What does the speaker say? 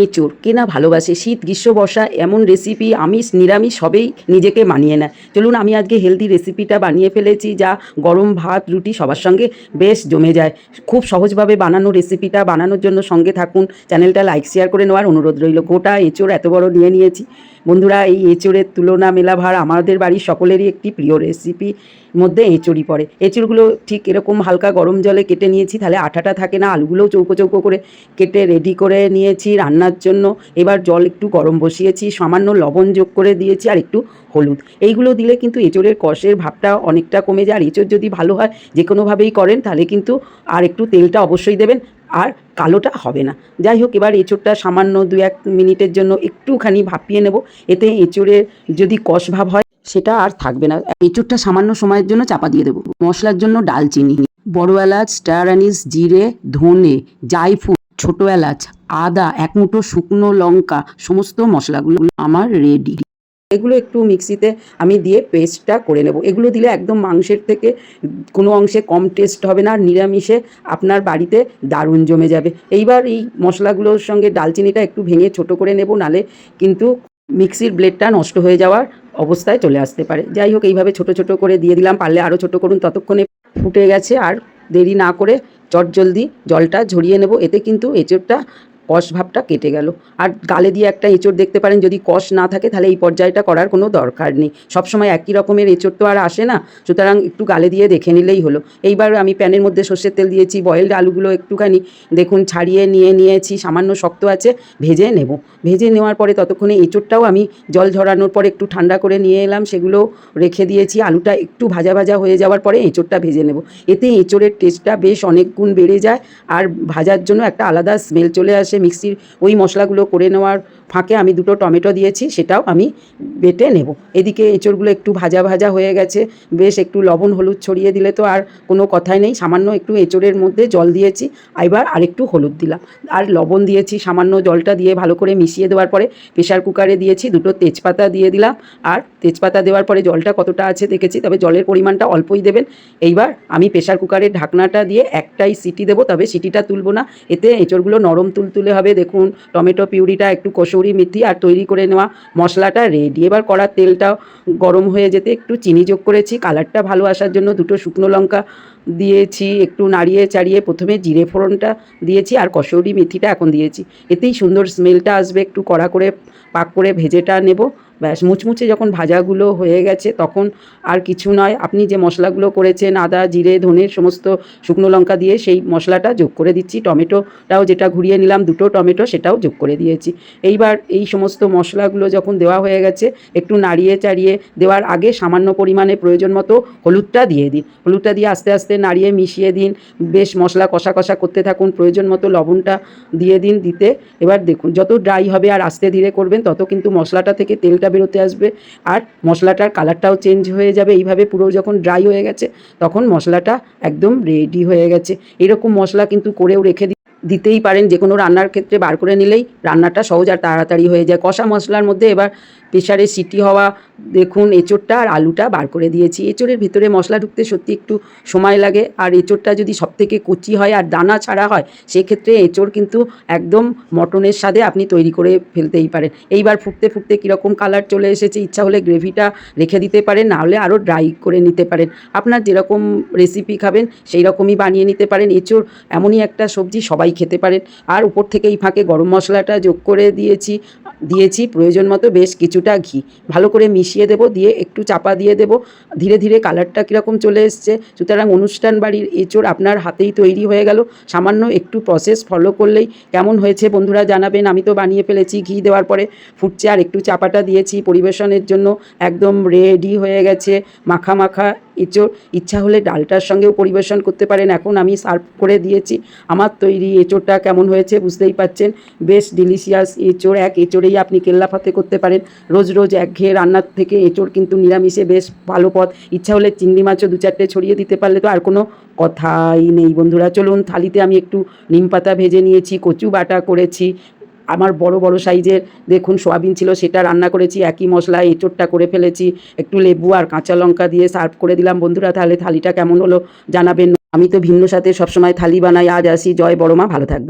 এঁচোড় কে না ভালোবাসে। শীত গ্রীষ্ম বর্ষা এমন রেসিপি আমিষ নিরামিষ সবেই নিজেকে মানিয়ে নেয়। চলুন আমি আজকে হেলদি রেসিপিটা বানিয়ে ফেলেছি, যা গরম ভাত রুটি সবার সঙ্গে বেশ জমে যায়। খুব সহজভাবে বানানো রেসিপিটা বানানোর জন্য সঙ্গে থাকুন। চ্যানেলটা লাইক শেয়ার করে নেওয়ার অনুরোধ রইল। গোটা এঁচোড় এত বড় নিয়ে নিয়েছি বন্ধুরা। এই এঁচোড়ের তুলনা মেলা ভার আমাদের বাড়ির সকলেরই একটি প্রিয় রেসিপি মধ্যে এঁচোড়ই পড়ে। এঁচোড়গুলো ঠিক এরকম হালকা গরম জলে কেটে নিয়েছি, তাহলে আঠাটা থাকে না। আলুগুলোও চৌকো চৌকো করে কেটে রেডি করে নিয়েছি রান্নার জন্য। এবার জল একটু গরম বসিয়েছি, সামান্য লবণ যোগ করে দিয়েছি আর একটু হলুদ। এইগুলো দিলে কিন্তু এঁচোড়ের কষের ভাবটা অনেকটা কমে যায়। আর এঁচোড় যদি ভালো হয় যে কোনোভাবেই করেন তাহলে কিন্তু আর একটু তেলটা অবশ্যই দেবেন, আর কালোটা হবে না। যাই হোক, এবার এঁচোড়টা সামান্য 2-1 মিনিটের জন্য একটুখানি ভাপিয়ে নেব। এতে এঁচোড়ের যদি কষ ভাব হয় সেটা আর থাকবে না। এঁচোড়টা সামান্য সময়ের জন্য চাপা দিয়ে দেবো। মশলার জন্য ডালচিনি, বড় এলাচ, স্টার আনিস, জিরে, ধনে, জায়ফল, ছোটো এলাচ, আদা, 1 মুঠো শুকনো লঙ্কা, সমস্ত মশলাগুলো আমার রেডি। এগুলো একটু মিক্সিতে আমি দিয়ে পেস্টটা করে নেব। এগুলো দিলে একদম মাংসের থেকে কোনো অংশে কম টেস্ট হবে না, আর নিরামিষে আপনার বাড়িতে দারুণ জমে যাবে। এইবার এই মশলাগুলোর সঙ্গে ডালচিনিটা একটু ভেঙে ছোট করে নেব, নালে কিন্তু মিক্সির ব্লেডটা নষ্ট হয়ে যাওয়ার অবস্থায় চলে আসতে পারে। যাই হোক, এইভাবে ছোট ছোট করে দিয়ে দিলাম, পারলে আরও ছোট করুন। ততক্ষণে ফুটে গেছে, আর দেরি না করে চটজলদি জলটা ঝরিয়ে নেব। এতে কিন্তু এঁচোড়টা কষ ভাবটা কেটে গেল। আর গালে দিয়ে একটা এঁচোড় দেখতে পারেন, যদি কষ না থাকে তাহলে এই পর্যায়টা করার কোনো দরকার নেই। সবসময় একই রকমের এঁচোড় তো আর আসে না, সুতরাং একটু গালে দিয়ে দেখে নিলেই হলো। এইবার আমি প্যানের মধ্যে সর্ষের তেল দিয়েছি। বয়েলড আলুগুলো একটুখানি দেখুন ছাড়িয়ে নিয়েছি, সামান্য শক্ত আছে, ভেজে নেব। ভেজে নেওয়ার পরে ততক্ষণে এঁচোড়টাও আমি জল ঝরানোর পরে একটু ঠান্ডা করে নিয়ে এলাম, সেগুলো রেখে দিয়েছি। আলুটা একটু ভাজা ভাজা হয়ে যাওয়ার পরে এঁচোড়টা ভেজে নেব। এতে এঁচোড়ের টেস্টটা বেশ অনেক গুণ বেড়ে যায়, আর ভাজার জন্য একটা আলাদা স্মেল চলে আসে। মিক্সির ওই মশলাগুলো করে নেওয়ার ফাঁকে আমি 2টো টমেটো দিয়েছি, সেটাও আমি বেটে নেব। এদিকে এঁচোড়গুলো একটু ভাজা ভাজা হয়ে গেছে, বেশ একটু লবণ হলুদ ছড়িয়ে দিলে তো আর কোনো কথাই নেই। সামান্য একটু এঁচোড়ের মধ্যে জল দিয়েছি, এবার আরেকটু হলুদ দিলাম আর লবণ দিয়েছি সামান্য। জলটা দিয়ে ভালো করে মিশিয়ে দেওয়ার পরে প্রেশার কুকারে দিয়েছি, 2টো তেজপাতা দিয়ে দিলাম। আর তেজপাতা দেওয়ার পরে জলটা কতটা আছে দেখেছি, তবে জলের পরিমাণটা অল্পই দেবেন। এইবার আমি প্রেশার কুকারের ঢাকনাটা দিয়ে একটাই সিটি দেবো, তবে সিটিটা তুলব না। এতে এঁচোড়গুলো নরম তুলতুলে হবে। দেখুন টমেটো পিউরিটা, একটু কসুরি মেথি আর তৈরি করে নেওয়া মশলাটা রেডি। এবার কড়ার তেলটাও গরম হয়ে যেতে একটু চিনি যোগ করেছি কালারটা ভালো আসার জন্য। 2টো শুকনো লঙ্কা দিয়েছি, একটু নাড়িয়ে চাড়িয়ে প্রথমে জিরে ফোড়নটা দিয়েছি আর কসুরি মেথিটা এখন দিয়েছি। এতেই সুন্দর স্মেলটা আসবে। একটু কড়া করে পাক করে ভেজেটা নেব। ব্যাস, মুচমুচে যখন ভাজাগুলো হয়ে গেছে তখন আর কিছু নয়, আপনি যে মশলাগুলো করেছেন আদা জিরে ধনে সমস্ত শুকনো লঙ্কা দিয়ে সেই মশলাটা যোগ করে দিচ্ছি। টমেটোটাও যেটা ঘুরিয়ে নিলাম 2টো টমেটো, সেটাও যোগ করে দিয়েছি। এইবার এই সমস্ত মশলাগুলো যখন দেওয়া হয়ে গেছে, একটু নাড়িয়ে চাড়িয়ে দেওয়ার আগে সামান্য পরিমাণে প্রয়োজন মতো হলুদটা দিয়ে দিন। হলুদটা দিয়ে আস্তে আস্তে নাড়িয়ে মিশিয়ে দিন। বেশ মশলা কষা কষা করতে থাকুন। প্রয়োজন মতো লবণটা দিয়ে দিন। দিতে এবার দেখুন যত ড্রাই হবে আর আস্তে ধীরে করবেন তত কিন্তু মশলাটা থেকে তেলটা বেরোতে আসবে, আর মশলাটার কালারটাও চেঞ্জ হয়ে যাবে। এইভাবে পুরো যখন ড্রাই হয়ে গেছে তখন মশলাটা একদম রেডি হয়ে গেছে। এরকম মশলা কিন্তু করেও রেখে দিতেই পারেন, যে কোনো রান্নার ক্ষেত্রে বার করে নিলেই রান্নাটা সহজ আর তাড়াতাড়ি হয়ে যায়। কষা মশলার মধ্যে এবার প্রেশারে সিটি হওয়া দেখুন এঁচোড়টা আর আলুটা বার করে দিয়েছি। এঁচোড়ের ভিতরে মশলা ঢুকতে সত্যি একটু সময় লাগে, আর এঁচোড়টা যদি সবথেকে কচি হয় আর দানা ছাড়া হয় সেক্ষেত্রে এঁচোড় কিন্তু একদম মটনের স্বাদে আপনি তৈরি করে ফেলতেই পারেন। এইবার ফুটতে ফুটতে কীরকম কালার চলে এসেছে, ইচ্ছা হলে গ্রেভিটা রেখে দিতে পারেন, না হলে আরও ড্রাই করে নিতে পারেন। আপনার যেরকম রেসিপি খাবেন সেই রকমই বানিয়ে নিতে পারেন। এঁচোড় এমনই একটা সবজি সবাই খেতে পারেন। আর উপর থেকে এই ফাঁকে গরম মশলাটা যোগ করে দিয়েছি প্রয়োজন মতো বেশ কিছুটা ঘি। ভালো করে মিশিয়ে দেব, দিয়ে একটু চাপা দিয়ে দেব। ধীরে ধীরে কালারটা কীরকম চলে এসছে, সুতরাং অনুষ্ঠান বাড়ির এঁচোড় আপনার হাতেই তৈরি হয়ে গেল। সামান্য একটু প্রসেস ফলো করলেই কেমন হয়েছে বন্ধুরা জানাবেন। আমি তো বানিয়ে ফেলেছি, ঘি দেওয়ার পরে ফুটছে আর একটু চাপাটা দিয়েছি। পরিবেশনের জন্য একদম রেডি হয়ে গেছে মাখা মাখা এঁচোড়। ইচ্ছা হলে ডালটার সঙ্গেও পরিবেশন করতে পারেন। এখন আমি সার্ভ করে দিয়েছি। আমার তৈরি এঁচোড়টা কেমন হয়েছে বুঝতেই পাচ্ছেন, বেশ ডিলিশিয়াস এঁচোড়। এক এঁচোড়েই আপনি কেল্লা ফতে করতে পারেন। রোজ রোজ একঘেয়ে রান্নার থেকে এঁচোড় কিন্তু নিরামিষে বেশ ভালো পথ। ইচ্ছা হলে চিংড়ি মাছও 2-4টে ছড়িয়ে দিতে পারলে তো আর কোনো কথাই নেই বন্ধুরা। চলুন, থালিতে আমি একটু নিম পাতা ভেজে নিয়েছি, কচু বাটা করেছি, আমার বড় বড় সাইজের দেখুন সোয়াবিন ছিল সেটা রান্না করেছি, একই মশলায় এঁচোড়টা করে ফেলেছি। একটু লেবু আর কাঁচা লঙ্কা দিয়ে সার্ভ করে দিলাম বন্ধুরা। তাহলে থালিটা কেমন হলো জানাবেন। আমি তো ভিন্ন সাথে সবসময় থালি বানাই। আজ আসি, জয় বড় মা, ভালো থাকবে।